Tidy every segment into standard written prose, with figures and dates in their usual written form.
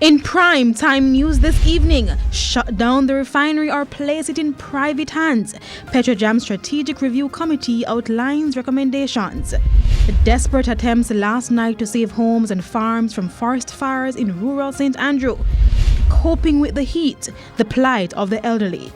In prime time news this evening, shut down the refinery or place it in private hands. PETROJAM Strategic Review Committee outlines recommendations. Desperate attempts last night to save homes and farms from forest fires in rural St. Andrew. Coping with the heat, the plight of the elderly.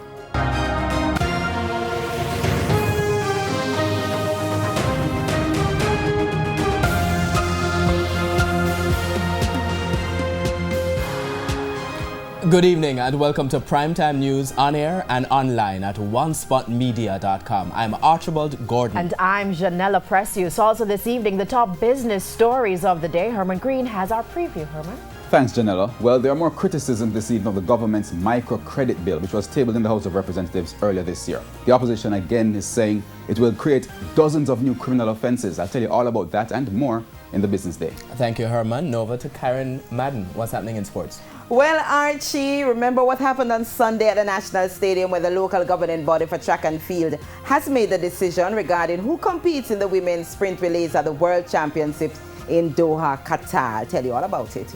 Good evening and welcome to Primetime News on air and online at onespotmedia.com. I'm Archibald Gordon. And I'm Janella Precious. Also this evening, the top business stories of the day. Herman Green has our preview. Herman? Thanks, Janella. Well, there are more criticism this evening of the government's microcredit bill, which was tabled in the House of Representatives earlier this year. The opposition again is saying it will create dozens of new criminal offences. I'll tell you all about that and more in the Business Day. Thank you, Herman. Nova to Karen Madden. What's happening in sports? Well, Archie, remember what happened on Sunday at the National Stadium, where the local governing body for track and field has made the decision regarding who competes in the women's sprint relays at the World Championships in Doha, Qatar. I'll tell you all about it.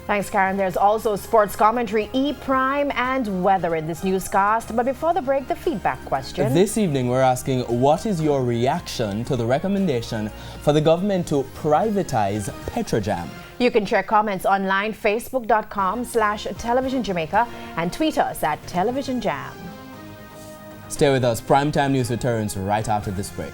Thanks, Karen. There's also sports commentary, E-Prime, and weather in this newscast. But before the break, the feedback question. This evening, we're asking, what is your reaction to the recommendation for the government to privatize PETROJAM? You can share comments online, facebook.com/Television Jamaica, and tweet us at Television Jam. Stay with us. Primetime News returns right after this break.